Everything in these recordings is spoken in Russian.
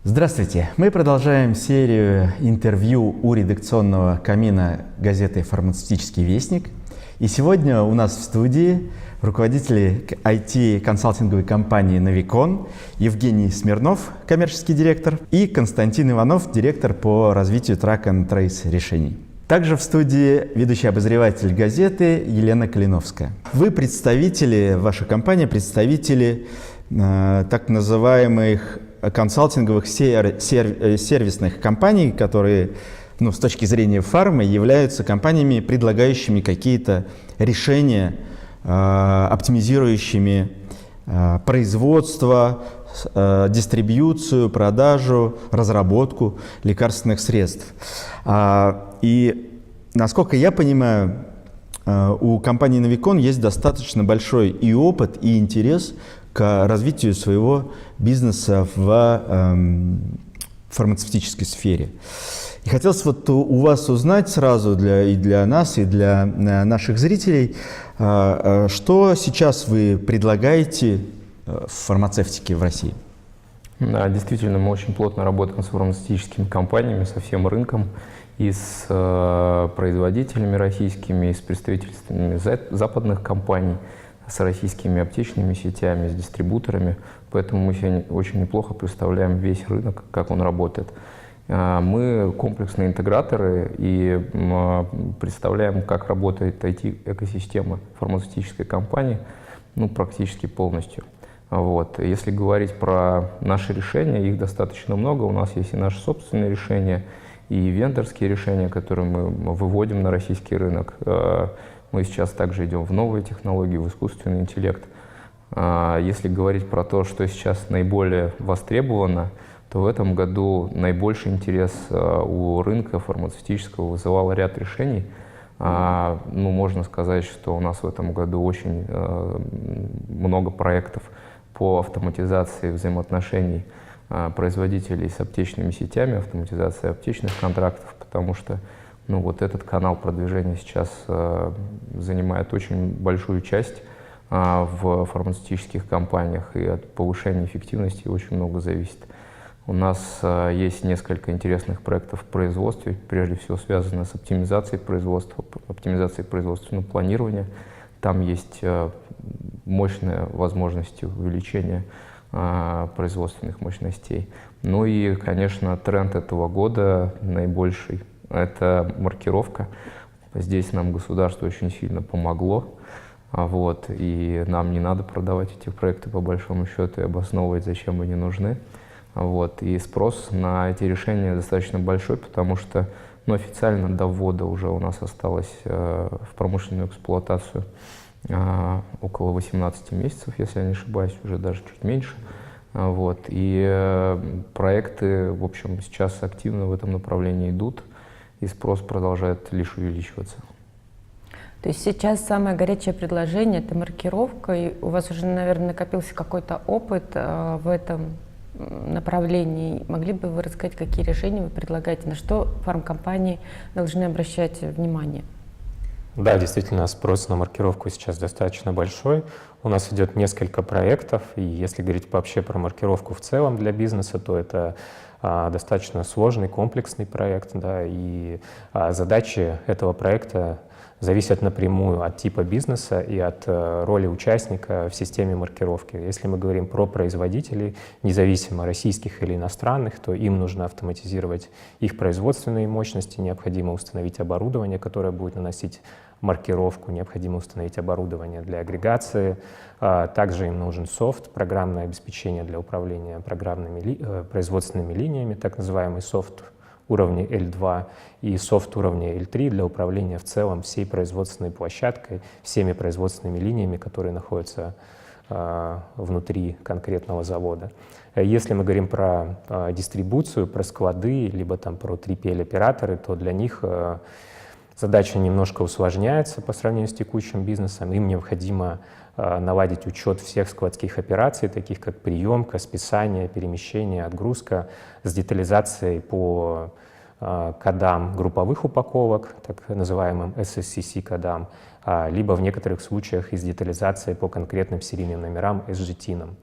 Здравствуйте! Мы продолжаем серию интервью у редакционного камина газеты «Фармацевтический вестник». И сегодня у нас в студии руководители IT-консалтинговой компании «Новикон» Евгений Смирнов, коммерческий директор, и Константин Иванов, директор по развитию Track-and-Trace решений. Также в студии ведущий обозреватель газеты Елена Калиновская. Вы представители, ваша компания представители так называемых консалтинговых сервисных компаний, которые, с точки зрения фармы, являются компаниями, предлагающими какие-то решения, оптимизирующими производство, дистрибьюцию, продажу, разработку лекарственных средств. И, насколько я понимаю, у компании Новикон есть достаточно большой и опыт, и интерес к развитию своего бизнеса в фармацевтической сфере. И хотелось у вас узнать сразу и для нас, и для наших зрителей, что сейчас вы предлагаете в фармацевтике в России? Да, действительно, мы очень плотно работаем с фармацевтическими компаниями, со всем рынком, и с производителями российскими, и с представительствами западных компаний, с российскими аптечными сетями, с дистрибуторами. Поэтому мы сегодня очень неплохо представляем весь рынок, как он работает. Мы комплексные интеграторы и представляем, как работает IT-экосистема фармацевтической компании, практически полностью. Если говорить про наши решения, их достаточно много. У нас есть и наши собственные решения, и вендорские решения, которые мы выводим на российский рынок. Мы сейчас также идем в новые технологии, в искусственный интеллект. Если говорить про то, что сейчас наиболее востребовано, то в этом году наибольший интерес у рынка фармацевтического вызывал ряд решений. Можно сказать, что у нас в этом году очень много проектов по автоматизации взаимоотношений производителей с аптечными сетями, автоматизации аптечных контрактов, потому что этот канал продвижения сейчас занимает очень большую часть в фармацевтических компаниях, и от повышения эффективности очень много зависит. У нас есть несколько интересных проектов в производстве, прежде всего связанные с оптимизацией производства, оптимизацией производственного планирования. Там есть мощная возможность увеличения производственных мощностей. И, конечно, тренд этого года наибольший – это маркировка. Здесь нам государство очень сильно помогло, и нам не надо продавать эти проекты по большому счету и обосновывать, зачем они нужны. И спрос на эти решения достаточно большой, потому что официально до ввода уже у нас осталось в промышленную эксплуатацию около 18 месяцев, если я не ошибаюсь, уже даже чуть меньше. И проекты, в общем, сейчас активно в этом направлении идут, и спрос продолжает лишь увеличиваться. То есть сейчас самое горячее предложение – это маркировка, и у вас уже, наверное, накопился какой-то опыт в этом направлении. Могли бы вы рассказать, какие решения вы предлагаете, на что фармкомпании должны обращать внимание? Да, действительно, спрос на маркировку сейчас достаточно большой. У нас идет несколько проектов, и если говорить вообще про маркировку в целом для бизнеса, то это достаточно сложный, комплексный проект, и задачи этого проекта зависят напрямую от типа бизнеса и от роли участника в системе маркировки. Если мы говорим про производителей, независимо российских или иностранных, то им нужно автоматизировать их производственные мощности, необходимо установить оборудование, которое будет наносить маркировку, необходимо установить оборудование для агрегации. Также им нужен софт, программное обеспечение для управления производственными линиями, так называемый софт уровня L2 и софт уровня L3 для управления в целом всей производственной площадкой, всеми производственными линиями, которые находятся внутри конкретного завода. Если мы говорим про дистрибуцию, про склады, либо про 3PL-операторы, то для них задача немножко усложняется по сравнению с текущим бизнесом. Им необходимо наладить учет всех складских операций, таких как приемка, списание, перемещение, отгрузка, с детализацией по кодам групповых упаковок, так называемым SSCC-кодам, либо в некоторых случаях из детализации по конкретным серийным номерам SGT-нам.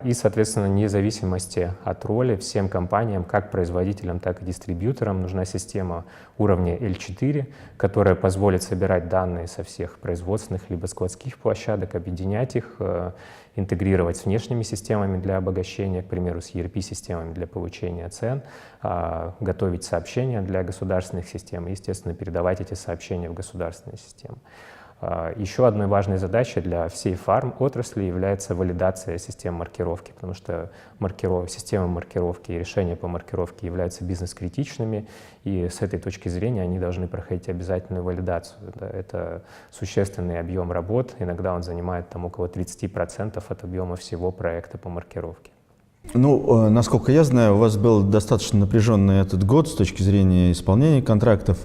И, соответственно, вне зависимости от роли всем компаниям, как производителям, так и дистрибьюторам, нужна система уровня L4, которая позволит собирать данные со всех производственных либо складских площадок, объединять их, интегрировать с внешними системами для обогащения, к примеру, с ERP-системами для получения цен, готовить сообщения для государственных систем и, естественно, передавать эти сообщения в государственные системы. Еще одной важной задачей для всей фарм-отрасли является валидация систем маркировки, потому что системы маркировки и решения по маркировке являются бизнес-критичными, и с этой точки зрения они должны проходить обязательную валидацию. Да, это существенный объем работ, иногда он занимает там, около 30% от объема всего проекта по маркировке. Ну, насколько я знаю, у вас был достаточно напряженный этот год с точки зрения исполнения контрактов,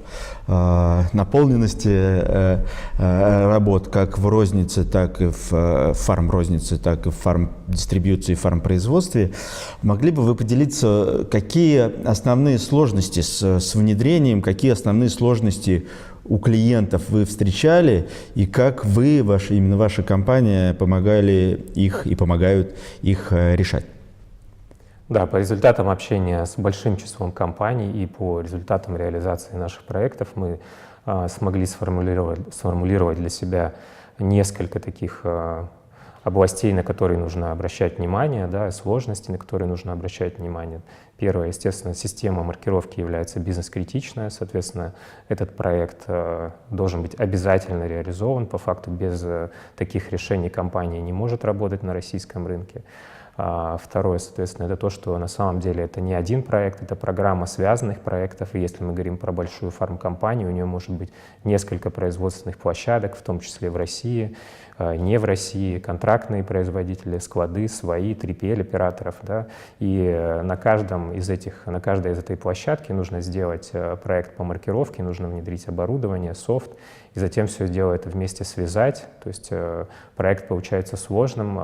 наполненности работ как в рознице, так и в фарм-рознице, так и в фарм-дистрибьюции, фарм-производстве. Могли бы вы поделиться, какие основные сложности с внедрением, какие основные сложности у клиентов вы встречали, и как вы, именно ваша компания, помогали их и помогают их решать? Да, по результатам общения с большим числом компаний и по результатам реализации наших проектов мы смогли сформулировать для себя несколько таких областей, на которые нужно обращать внимание, да, сложностей, на которые нужно обращать внимание. Первое, естественно, система маркировки является бизнес-критичная, соответственно, этот проект должен быть обязательно реализован. По факту без таких решений компания не может работать на российском рынке. Второе, соответственно, это то, что на самом деле это не один проект, это программа связанных проектов, и если мы говорим про большую фармкомпанию, у нее может быть несколько производственных площадок, в том числе в России, не в России, контрактные производители, склады свои, 3PL-операторов, да, и на каждой из этой площадки нужно сделать проект по маркировке, нужно внедрить оборудование, софт, и затем все дело это вместе связать, то есть проект получается сложным,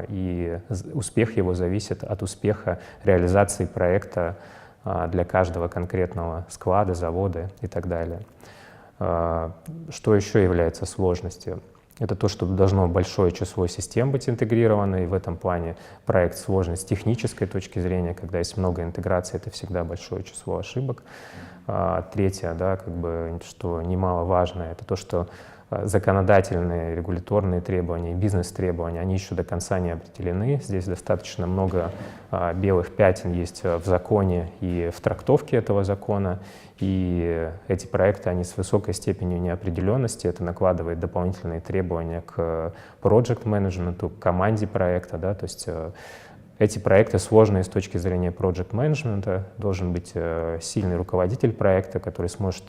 и успех его зависит от успеха реализации проекта для каждого конкретного склада, завода и так далее. Что еще является сложностью? Это то, что должно большое число систем быть интегрировано, и в этом плане проект сложный с технической точки зрения, когда есть много интеграций, это всегда большое число ошибок. Третье, да, что немаловажно, это то, что законодательные, регуляторные требования и бизнес-требования, они еще до конца не определены. Здесь достаточно много белых пятен есть в законе и в трактовке этого закона. И эти проекты, они с высокой степенью неопределенности. Это накладывает дополнительные требования к проект-менеджменту, к команде проекта. Да? То есть эти проекты сложные с точки зрения проект-менеджмента. Должен быть сильный руководитель проекта, который сможет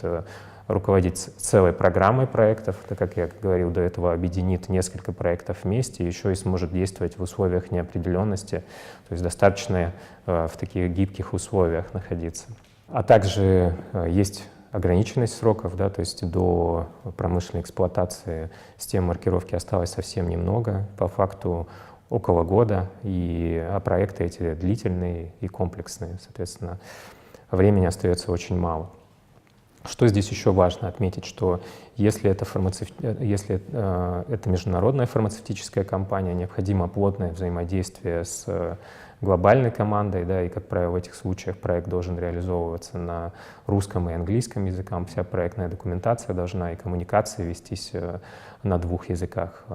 руководить целой программой проектов, так как я говорил до этого, объединит несколько проектов вместе, еще и сможет действовать в условиях неопределенности, то есть достаточно в таких гибких условиях находиться. А также есть ограниченность сроков, да, то есть до промышленной эксплуатации систем маркировки осталось совсем немного, по факту около года, а проекты эти длительные и комплексные, соответственно, времени остается очень мало. Что здесь еще важно отметить, что если это международная фармацевтическая компания, необходимо плотное взаимодействие с глобальной командой, да, и, как правило, в этих случаях проект должен реализовываться на русском и английском языках, вся проектная документация должна и коммуникация вестись на двух языках.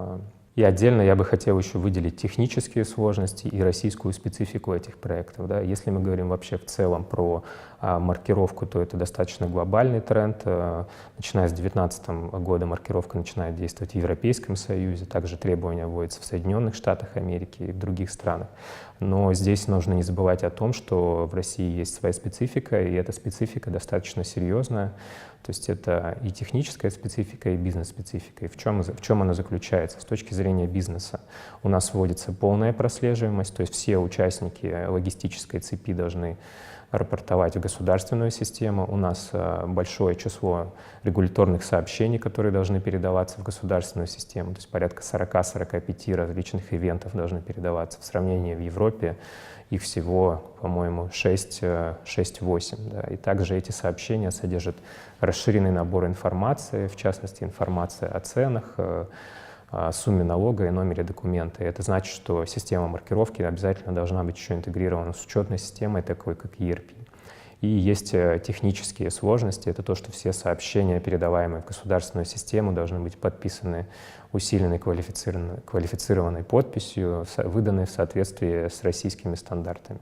И отдельно я бы хотел еще выделить технические сложности и российскую специфику этих проектов. Да. Если мы говорим вообще в целом про маркировку, то это достаточно глобальный тренд. Начиная с 2019 года маркировка начинает действовать в Европейском Союзе, также требования вводятся в Соединенных Штатах Америки и в других странах. Но здесь нужно не забывать о том, что в России есть своя специфика, и эта специфика достаточно серьезная. То есть это и техническая специфика, и бизнес-специфика. И в чем она заключается? С точки зрения бизнеса у нас вводится полная прослеживаемость, то есть все участники логистической цепи должны рапортовать в государственную систему. У нас большое число регуляторных сообщений, которые должны передаваться в государственную систему. То есть порядка 40-45 различных ивентов должны передаваться. В сравнении в Европе их всего, по-моему, 6-8. Да. И также эти сообщения содержат расширенный набор информации, в частности, информация о ценах, сумме налога и номере документа. И это значит, что система маркировки обязательно должна быть еще интегрирована с учетной системой, такой как ERP. И есть технические сложности. Это то, что все сообщения, передаваемые в государственную систему, должны быть подписаны усиленной квалифицированной подписью, выданной в соответствии с российскими стандартами.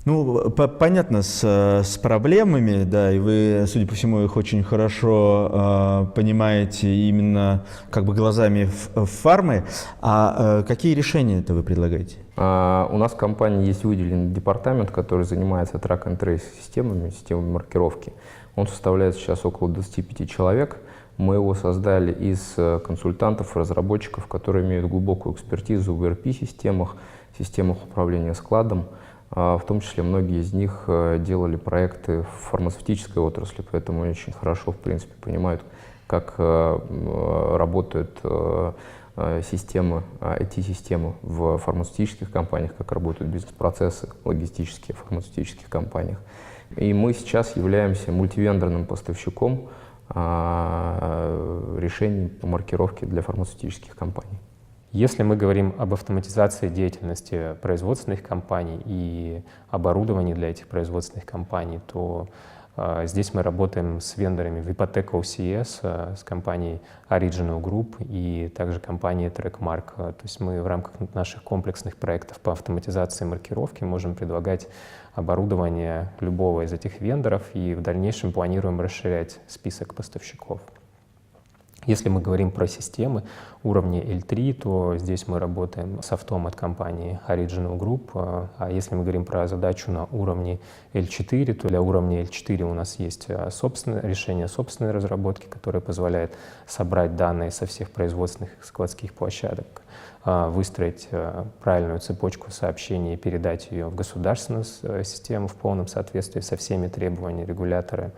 Ну, понятно с проблемами, да, и вы, судя по всему, их очень хорошо понимаете именно как бы глазами фармы. А какие решения это вы предлагаете? У нас в компании есть выделенный департамент, который занимается track-and-trace системами маркировки. Он составляет сейчас около 25 человек. Мы его создали из консультантов, разработчиков, которые имеют глубокую экспертизу в ERP-системах, системах управления складом. В том числе многие из них делали проекты в фармацевтической отрасли, поэтому они очень хорошо, в принципе, понимают, как работают системы, IT-системы в фармацевтических компаниях, как работают бизнес-процессы логистические в фармацевтических компаниях. И мы сейчас являемся мультивендорным поставщиком решений по маркировке для фармацевтических компаний. Если мы говорим об автоматизации деятельности производственных компаний и оборудовании для этих производственных компаний, то здесь мы работаем с вендорами Vipotec OCS, с компанией Original Group и также компанией TrackMark. То есть мы в рамках наших комплексных проектов по автоматизации маркировки можем предлагать оборудование любого из этих вендоров и в дальнейшем планируем расширять список поставщиков. Если мы говорим про системы уровня L3, то здесь мы работаем с софтом от компании Original Group. А если мы говорим про задачу на уровне L4, то для уровня L4 у нас есть решение собственной разработки, которое позволяет собрать данные со всех производственных складских площадок, выстроить правильную цепочку сообщений и передать ее в государственную систему в полном соответствии со всеми требованиями регулятора.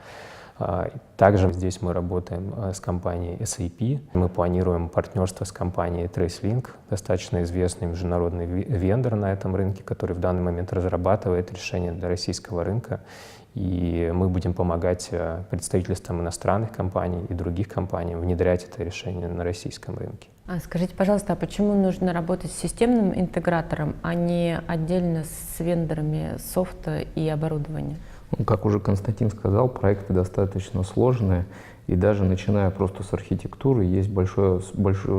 Также здесь мы работаем с компанией SAP. Мы планируем партнерство с компанией TraceLink, достаточно известный международный вендор на этом рынке, который в данный момент разрабатывает решения для российского рынка. И мы будем помогать представительствам иностранных компаний и других компаний внедрять это решение на российском рынке. Скажите, пожалуйста, а почему нужно работать с системным интегратором, а не отдельно с вендорами софта и оборудования? Как уже Константин сказал, проекты достаточно сложные, и даже начиная просто с архитектуры, есть большое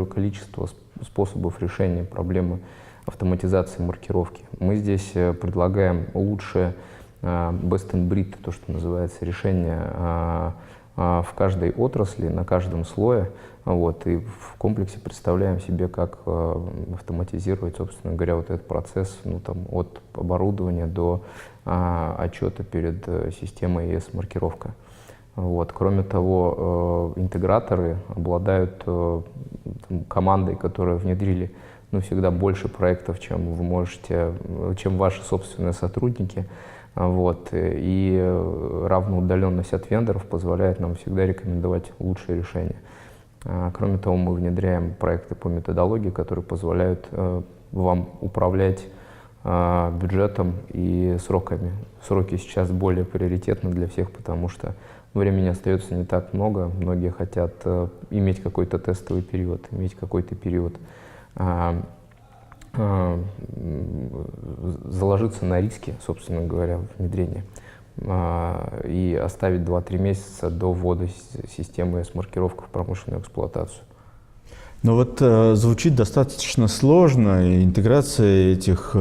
количество способов решения проблемы автоматизации маркировки. Мы здесь предлагаем лучшее best in breed, то, что называется, решение в каждой отрасли, на каждом слое. И в комплексе представляем себе, как автоматизировать, собственно говоря, вот этот процесс, от оборудования до отчета перед системой ES-маркировка. Кроме того, интеграторы обладают командой, которые внедрили всегда больше проектов, чем вы можете, чем ваши собственные сотрудники. И равная удаленность от вендоров позволяет нам всегда рекомендовать лучшие решения. Кроме того, мы внедряем проекты по методологии, которые позволяют вам управлять бюджетом и сроками. Сроки сейчас более приоритетны для всех, потому что времени остается не так много. Многие хотят иметь какой-то тестовый период, иметь какой-то период заложиться на риски, собственно говоря, внедрения и оставить 2-3 месяца до ввода системы ES-маркировки в промышленную эксплуатацию. Но звучит достаточно сложно, интеграция этих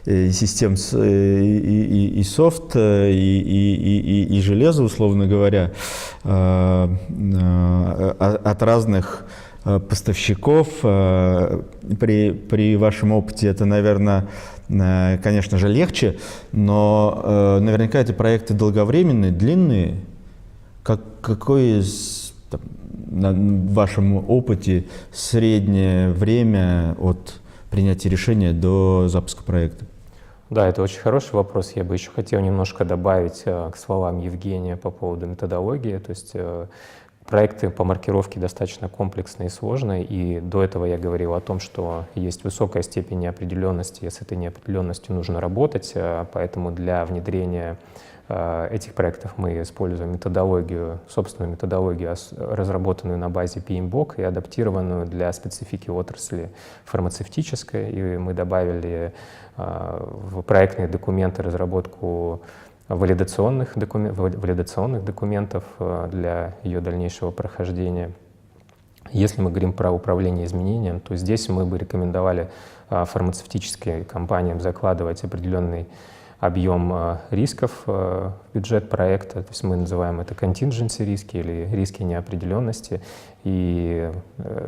систем и софт, и железа, условно говоря, от разных поставщиков. При вашем опыте это, наверное, конечно же, легче, но наверняка эти проекты долговременные, длинные. Какое на вашем опыте среднее время от принятия решения до запуска проекта? Да, это очень хороший вопрос. Я бы еще хотел немножко добавить к словам Евгения по поводу методологии. То есть Проекты по маркировке достаточно комплексные и сложные, и до этого я говорил о том, что есть высокая степень неопределенности, и с этой неопределенностью нужно работать, поэтому для внедрения этих проектов мы используем методологию, собственную методологию, разработанную на базе PMBOK и адаптированную для специфики отрасли фармацевтической, и мы добавили в проектные документы разработку валидационных документов для ее дальнейшего прохождения. Если мы говорим про управление изменением, то здесь мы бы рекомендовали фармацевтическим компаниям закладывать определенный объем рисков в бюджет проекта, то есть мы называем это contingency риски или риски неопределенности, и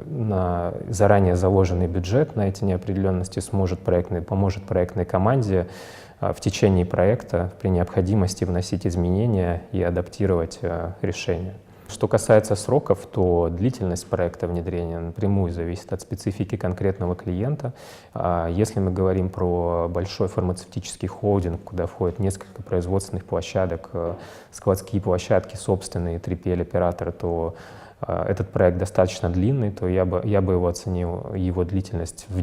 на заранее заложенный бюджет на эти неопределенности поможет проектной команде в течение проекта при необходимости вносить изменения и адаптировать решения. Что касается сроков, то длительность проекта внедрения напрямую зависит от специфики конкретного клиента. Если мы говорим про большой фармацевтический холдинг, куда входит несколько производственных площадок, складские площадки, собственные 3PL-операторы, то этот проект достаточно длинный, то я бы его оценил, его длительность в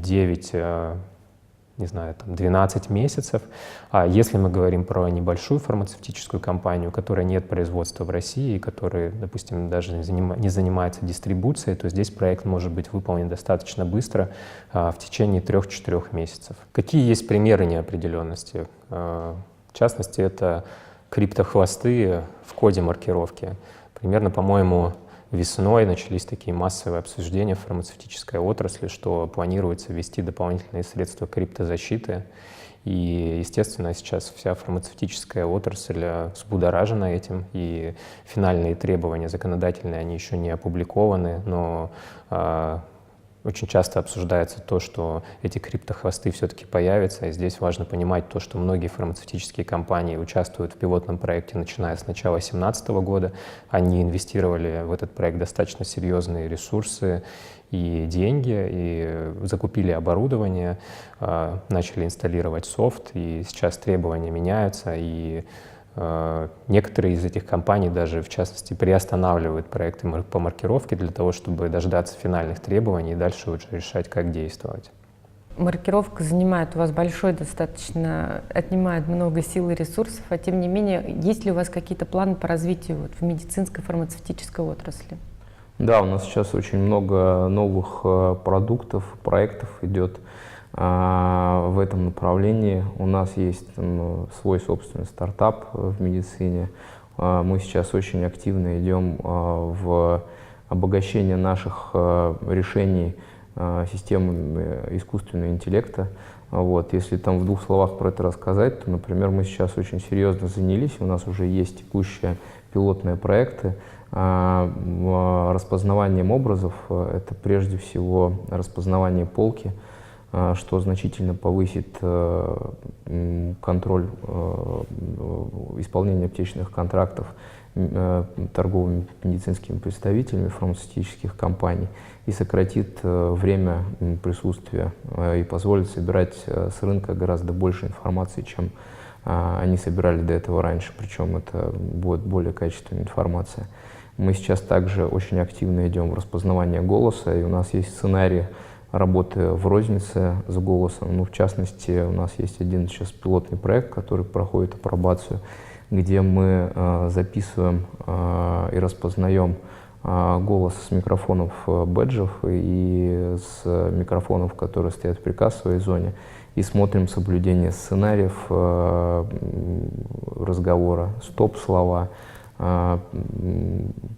12 месяцев. А если мы говорим про небольшую фармацевтическую компанию, у которой нет производства в России, которая, допустим, даже не занимается дистрибуцией, то здесь проект может быть выполнен достаточно быстро, в течение 3-4 месяцев. Какие есть примеры неопределенности? В частности, это криптохвосты в коде маркировки. Примерно, по-моему, весной начались такие массовые обсуждения в фармацевтической отрасли, что планируется ввести дополнительные средства криптозащиты. И, естественно, сейчас вся фармацевтическая отрасль взбудоражена этим, и финальные требования законодательные, они еще не опубликованы, но очень часто обсуждается то, что эти криптохвосты все-таки появятся, и здесь важно понимать то, что многие фармацевтические компании участвуют в пилотном проекте, начиная с начала 2017 года. Они инвестировали в этот проект достаточно серьезные ресурсы и деньги, и закупили оборудование, начали инсталлировать софт, и сейчас требования меняются, и некоторые из этих компаний даже, в частности, приостанавливают проекты по маркировке для того, чтобы дождаться финальных требований и дальше уже решать, как действовать. Маркировка занимает у вас достаточно, отнимает много сил и ресурсов, а тем не менее, есть ли у вас какие-то планы по развитию в медицинской фармацевтической отрасли? Да, у нас сейчас очень много новых продуктов, проектов идет в этом направлении. У нас есть свой собственный стартап в медицине. Мы сейчас очень активно идем в обогащение наших решений системами искусственного интеллекта. Если там в 2 словах про это рассказать, то, например, мы сейчас очень серьезно занялись, у нас уже есть текущие пилотные проекты распознаванием образов. Это прежде всего распознавание полки, что значительно повысит контроль исполнения аптечных контрактов торговыми медицинскими представителями фармацевтических компаний и сократит время присутствия и позволит собирать с рынка гораздо больше информации, чем они собирали до этого раньше, причем это будет более качественная информация. Мы сейчас также очень активно идем в распознавание голоса, и у нас есть сценарий работы в рознице с голосом. В частности, у нас есть один сейчас пилотный проект, который проходит апробацию, где мы записываем и распознаем голос с микрофонов бэджев и с микрофонов, которые стоят в прикассовой зоне, и смотрим соблюдение сценариев разговора, стоп-слова,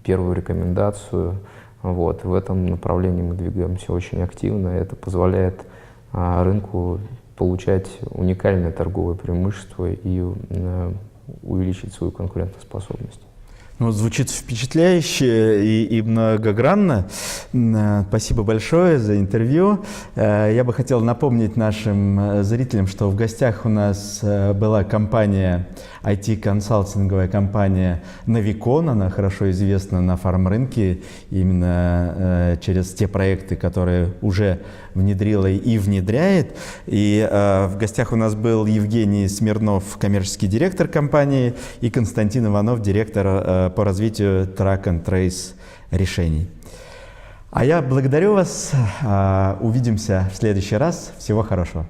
первую рекомендацию. В этом направлении мы двигаемся очень активно. Это позволяет рынку получать уникальное торговое преимущество и увеличить свою конкурентоспособность. Звучит впечатляюще и многогранно. Спасибо большое за интервью. Я бы хотел напомнить нашим зрителям, что в гостях у нас была компания, IT-консалтинговая компания Novicon. Она хорошо известна на фармрынке именно через те проекты, которые уже внедрила и внедряет. И в гостях у нас был Евгений Смирнов, коммерческий директор компании, и Константин Иванов, директор по развитию track and trace решений. А я благодарю вас. Увидимся в следующий раз. Всего хорошего.